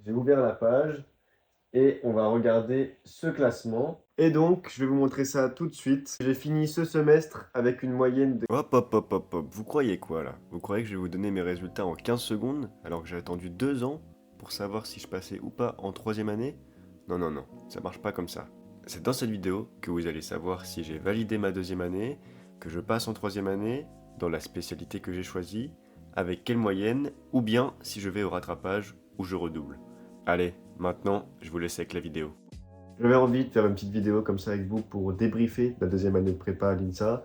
J'ai ouvert la page et on va regarder ce classement. Et donc, je vais vous montrer ça tout de suite. J'ai fini ce semestre avec une moyenne de... Hop, hop, hop, hop, hop. Vous croyez quoi là? Vous croyez que je vais vous donner mes résultats en 15 secondes alors que j'ai attendu 2 ans pour savoir si je passais ou pas en troisième année? Non, non, non, ça marche pas comme ça. C'est dans cette vidéo que vous allez savoir si j'ai validé ma deuxième année, que je passe en troisième année, dans la spécialité que j'ai choisie, avec quelle moyenne, ou bien si je vais au rattrapage ou je redouble. Allez, maintenant, je vous laisse avec la vidéo. J'avais envie de faire une petite vidéo comme ça avec vous pour débriefer la deuxième année de prépa à l'INSA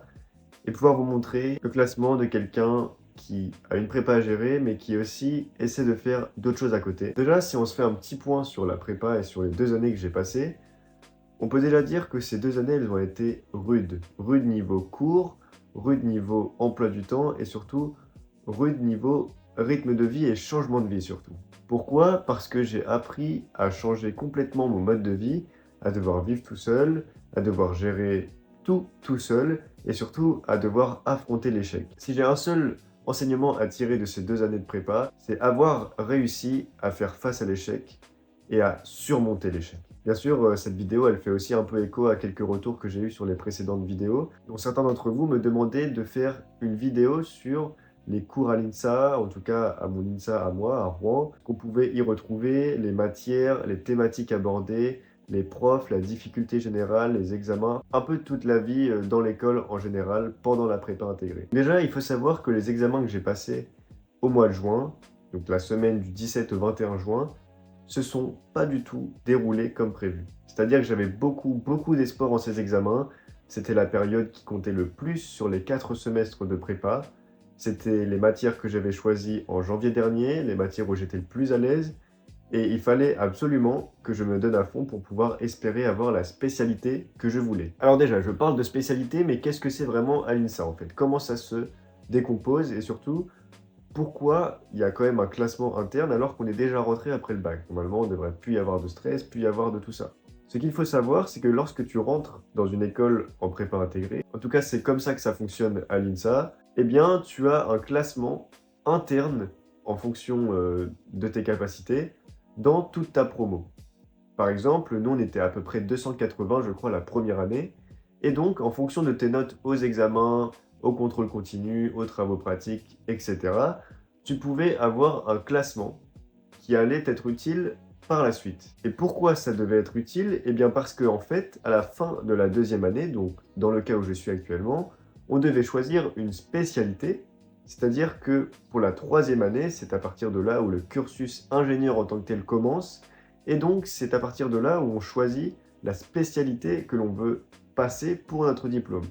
et pouvoir vous montrer le classement de quelqu'un qui a une prépa à gérer, mais qui aussi essaie de faire d'autres choses à côté. Déjà, si on se fait un petit point sur la prépa et sur les 2 années que j'ai passées, on peut déjà dire que ces 2 années, elles ont été rudes. Rudes niveau cours, rudes niveau emploi du temps et surtout rudes niveau rythme de vie et changement de vie surtout. Pourquoi? Parce que j'ai appris à changer complètement mon mode de vie, à devoir vivre tout seul, à devoir gérer tout seul et surtout à devoir affronter l'échec. Si j'ai un seul enseignement à tirer de ces 2 années de prépa, c'est avoir réussi à faire face à l'échec et à surmonter l'échec. Bien sûr, cette vidéo, elle fait aussi un peu écho à quelques retours que j'ai eus sur les précédentes vidéos, dont certains d'entre vous me demandaient de faire une vidéo sur les cours à l'INSA, en tout cas à mon INSA à moi, à Rouen, qu'on pouvait y retrouver, les matières, les thématiques abordées, les profs, la difficulté générale, les examens, un peu toute la vie dans l'école en général, pendant la prépa intégrée. Déjà, il faut savoir que les examens que j'ai passés au mois de juin, donc la semaine du 17 au 21 juin, se sont pas du tout déroulés comme prévu. C'est-à-dire que j'avais beaucoup d'espoir en ces examens. C'était la période qui comptait le plus sur les 4 semestres de prépa. C'était les matières que j'avais choisies en janvier dernier, les matières où j'étais le plus à l'aise. Et il fallait absolument que je me donne à fond pour pouvoir espérer avoir la spécialité que je voulais. Alors déjà, je parle de spécialité, mais qu'est-ce que c'est vraiment à l'INSA en fait? Comment ça se décompose et surtout, pourquoi il y a quand même un classement interne alors qu'on est déjà rentré après le bac? Normalement, on ne devrait plus y avoir de stress, plus y avoir de tout ça. Ce qu'il faut savoir, c'est que lorsque tu rentres dans une école en prépa intégrée, en tout cas c'est comme ça que ça fonctionne à l'INSA, eh bien tu as un classement interne en fonction de tes capacités dans toute ta promo. Par exemple, nous on était à peu près 280 je crois la première année, et donc en fonction de tes notes aux examens, au contrôle continu, aux travaux pratiques, etc., tu pouvais avoir un classement qui allait être utile par la suite. Et pourquoi ça devait être utile? Eh bien parce qu'en fait, à la fin de la deuxième année, donc dans le cas où je suis actuellement, on devait choisir une spécialité, c'est-à-dire que pour la troisième année, c'est à partir de là où le cursus ingénieur en tant que tel commence, et donc c'est à partir de là où on choisit la spécialité que l'on veut passer pour notre diplôme.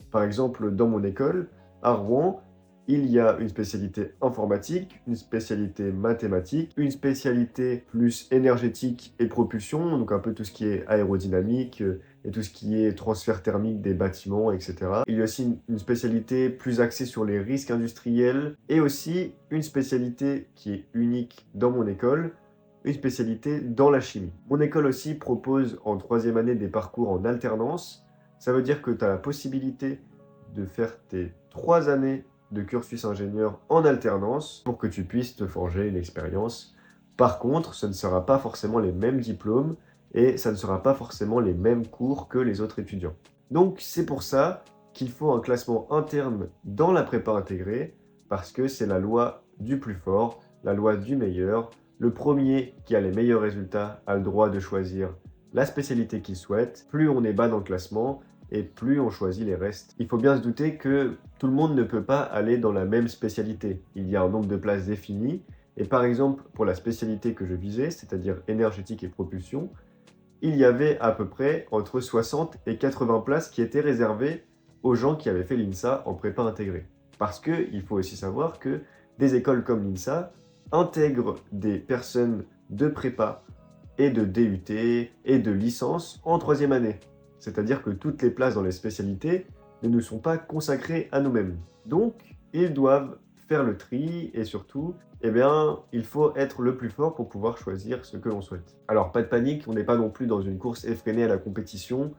Par exemple, dans mon école, à Rouen, il y a une spécialité informatique, une spécialité mathématique, une spécialité plus énergétique et propulsion, donc un peu tout ce qui est aérodynamique et tout ce qui est transfert thermique des bâtiments, etc. Il y a aussi une spécialité plus axée sur les risques industriels et aussi une spécialité qui est unique dans mon école, une spécialité dans la chimie. Mon école aussi propose en troisième année des parcours en alternance. Ça veut dire que tu as la possibilité de faire tes 3 années de cursus ingénieur en alternance pour que tu puisses te forger une expérience. Par contre, ce ne sera pas forcément les mêmes diplômes et ça ne sera pas forcément les mêmes cours que les autres étudiants. Donc c'est pour ça qu'il faut un classement interne dans la prépa intégrée parce que c'est la loi du plus fort, la loi du meilleur. Le premier qui a les meilleurs résultats a le droit de choisir la spécialité qu'il souhaite. Plus on est bas dans le classement, et plus on choisit les restes. Il faut bien se douter que tout le monde ne peut pas aller dans la même spécialité. Il y a un nombre de places défini, et par exemple, pour la spécialité que je visais, c'est-à-dire énergétique et propulsion, il y avait à peu près entre 60 et 80 places qui étaient réservées aux gens qui avaient fait l'INSA en prépa intégrée. Parce qu'il faut aussi savoir que des écoles comme l'INSA intègrent des personnes de prépa et de DUT et de licence en troisième année. C'est-à-dire que toutes les places dans les spécialités ne nous sont pas consacrées à nous-mêmes. Donc, ils doivent faire le tri et surtout, eh bien, il faut être le plus fort pour pouvoir choisir ce que l'on souhaite. Alors, pas de panique, on n'est pas non plus dans une course effrénée à la compétition.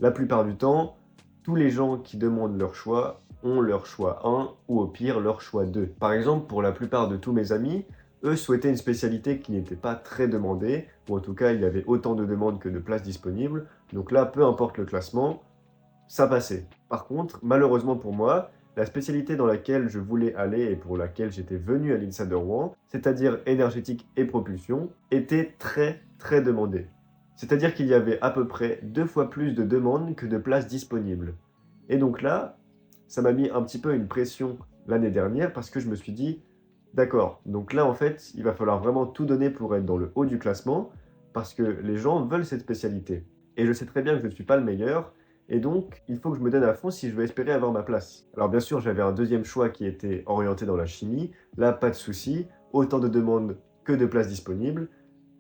La plupart du temps, tous les gens qui demandent leur choix ont leur choix 1 ou au pire leur choix 2. Par exemple, pour la plupart de tous mes amis, eux souhaitaient une spécialité qui n'était pas très demandée, ou en tout cas il y avait autant de demandes que de places disponibles. Donc là, peu importe le classement, ça passait. Par contre, malheureusement pour moi, la spécialité dans laquelle je voulais aller et pour laquelle j'étais venu à l'INSA de Rouen, c'est-à-dire énergétique et propulsion, était très très demandée. C'est-à-dire qu'il y avait à peu près 2 fois plus de demandes que de places disponibles. Et donc là, ça m'a mis un petit peu une pression l'année dernière parce que je me suis dit, d'accord, donc là en fait, il va falloir vraiment tout donner pour être dans le haut du classement parce que les gens veulent cette spécialité. Et je sais très bien que je ne suis pas le meilleur, et donc il faut que je me donne à fond si je veux espérer avoir ma place. Alors bien sûr, j'avais un deuxième choix qui était orienté dans la chimie, là pas de souci, autant de demandes que de places disponibles,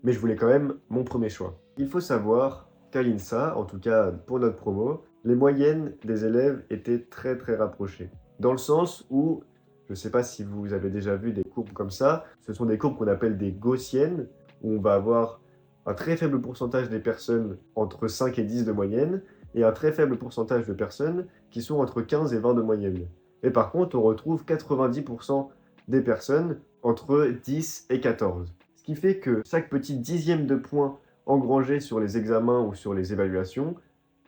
mais je voulais quand même mon premier choix. Il faut savoir qu'à l'INSA, en tout cas pour notre promo, les moyennes des élèves étaient très très rapprochées. Dans le sens où, je ne sais pas si vous avez déjà vu des courbes comme ça, ce sont des courbes qu'on appelle des gaussiennes, où on va avoir un très faible pourcentage des personnes entre 5 et 10 de moyenne, et un très faible pourcentage de personnes qui sont entre 15 et 20 de moyenne. Et par contre, on retrouve 90% des personnes entre 10 et 14. Ce qui fait que chaque petit dixième de point engrangé sur les examens ou sur les évaluations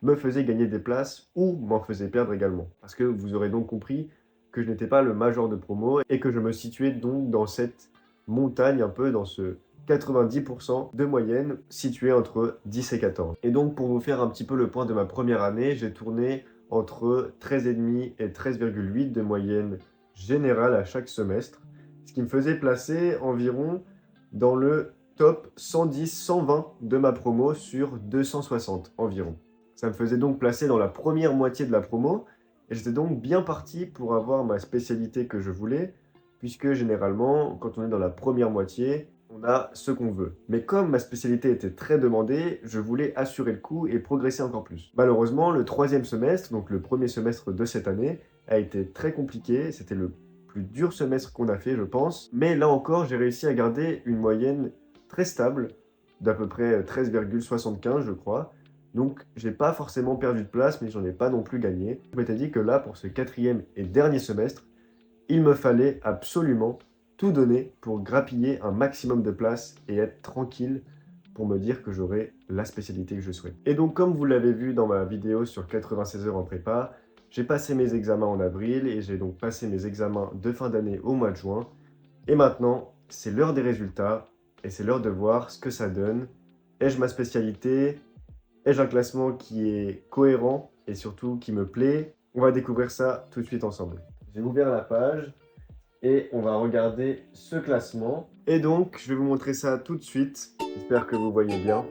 me faisait gagner des places ou m'en faisait perdre également. Parce que vous aurez donc compris que je n'étais pas le major de promo et que je me situais donc dans cette montagne, un peu dans ce 90% de moyenne situé entre 10 et 14. Et donc pour vous faire un petit peu le point de ma première année, j'ai tourné entre 13,5 et 13,8 de moyenne générale à chaque semestre, ce qui me faisait placer environ dans le top 110-120 de ma promo sur 260 environ. Ça me faisait donc placer dans la première moitié de la promo, et j'étais donc bien parti pour avoir ma spécialité que je voulais, puisque généralement, quand on est dans la première moitié, on a ce qu'on veut. Mais comme ma spécialité était très demandée, je voulais assurer le coup et progresser encore plus. Malheureusement, le troisième semestre, donc le premier semestre de cette année, a été très compliqué. C'était le plus dur semestre qu'on a fait, je pense. Mais là encore, j'ai réussi à garder une moyenne très stable, d'à peu près 13,75, je crois. Donc, j'ai pas forcément perdu de place, mais j'en ai pas non plus gagné. Je m'étais dit que là, pour ce quatrième et dernier semestre, il me fallait absolument tout donner pour grappiller un maximum de places et être tranquille pour me dire que j'aurai la spécialité que je souhaite. Et donc, comme vous l'avez vu dans ma vidéo sur 96 heures en prépa, j'ai passé mes examens en avril et j'ai donc passé mes examens de fin d'année au mois de juin. Et maintenant, c'est l'heure des résultats et c'est l'heure de voir ce que ça donne. Ai-je ma spécialité? Ai-je un classement qui est cohérent et surtout qui me plaît? On va découvrir ça tout de suite ensemble. J'ai ouvert la page et on va regarder ce classement. Et donc, je vais vous montrer ça tout de suite. J'espère que vous voyez bien.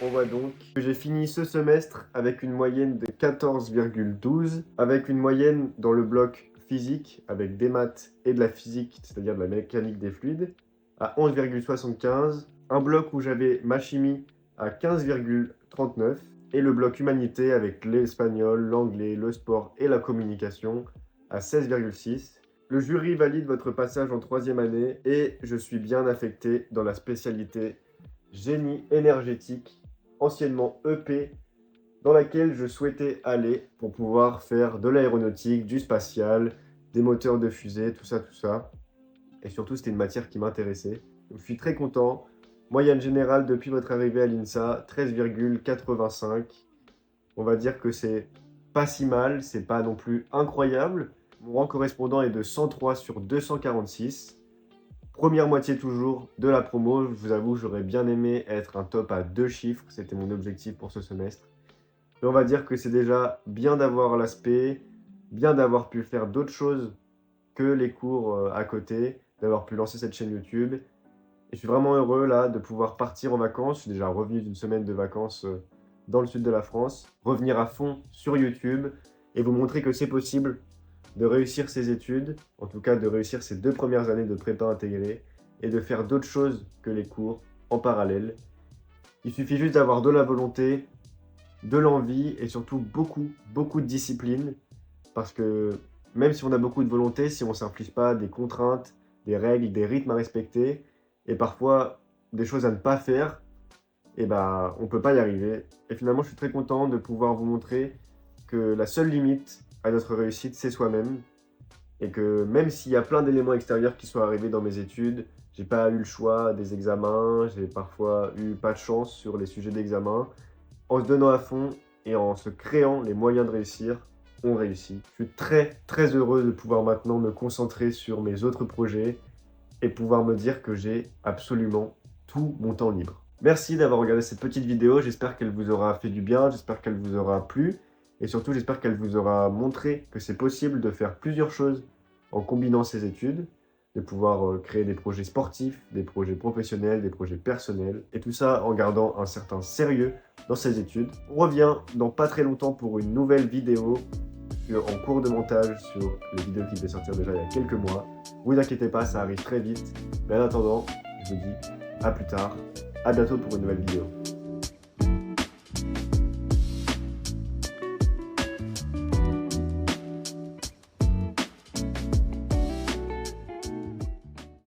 On voit donc que j'ai fini ce semestre avec une moyenne de 14,12, avec une moyenne dans le bloc physique, avec des maths et de la physique, c'est-à-dire de la mécanique des fluides, à 11,75, un bloc où j'avais ma chimie à 15,39, et le bloc humanité avec l'espagnol, l'anglais, le sport et la communication à 16,6. Le jury valide votre passage en troisième année et je suis bien affecté dans la spécialité génie énergétique, anciennement EP, dans laquelle je souhaitais aller pour pouvoir faire de l'aéronautique, du spatial, des moteurs de fusée, tout ça, tout ça. Et surtout, c'était une matière qui m'intéressait. Donc, je suis très content. Moyenne générale depuis votre arrivée à l'INSA, 13,85. On va dire que c'est pas si mal, c'est pas non plus incroyable. Mon rang correspondant est de 103 sur 246. Première moitié toujours de la promo, je vous avoue, j'aurais bien aimé être un top à 2 chiffres, c'était mon objectif pour ce semestre. Mais on va dire que c'est déjà bien d'avoir l'aspect, bien d'avoir pu faire d'autres choses que les cours à côté, d'avoir pu lancer cette chaîne YouTube. Et je suis vraiment heureux là de pouvoir partir en vacances. Je suis déjà revenu d'une semaine de vacances dans le sud de la France, revenir à fond sur YouTube et vous montrer que c'est possible de réussir ses études, en tout cas de réussir ses 2 premières années de prépa intégrée et de faire d'autres choses que les cours en parallèle. Il suffit juste d'avoir de la volonté, de l'envie et surtout beaucoup, beaucoup de discipline parce que même si on a beaucoup de volonté, si on ne s'inflige pas des contraintes, des règles, des rythmes à respecter et parfois des choses à ne pas faire, et ben on peut pas y arriver. Et finalement, je suis très content de pouvoir vous montrer que la seule limite à notre réussite, c'est soi-même et que même s'il y a plein d'éléments extérieurs qui sont arrivés dans mes études, j'ai pas eu le choix des examens, j'ai parfois eu pas de chance sur les sujets d'examen, en se donnant à fond et en se créant les moyens de réussir, on réussit. Je suis très très heureux de pouvoir maintenant me concentrer sur mes autres projets et pouvoir me dire que j'ai absolument tout mon temps libre. Merci d'avoir regardé cette petite vidéo, j'espère qu'elle vous aura fait du bien, j'espère qu'elle vous aura plu et surtout j'espère qu'elle vous aura montré que c'est possible de faire plusieurs choses en combinant ses études, de pouvoir créer des projets sportifs, des projets professionnels, des projets personnels, et tout ça en gardant un certain sérieux dans ses études. On revient dans pas très longtemps pour une nouvelle vidéo en cours de montage sur les vidéos qui devaient sortir déjà il y a quelques mois. Vous inquiétez pas, ça arrive très vite. Mais en attendant, je vous dis à plus tard, à bientôt pour une nouvelle vidéo.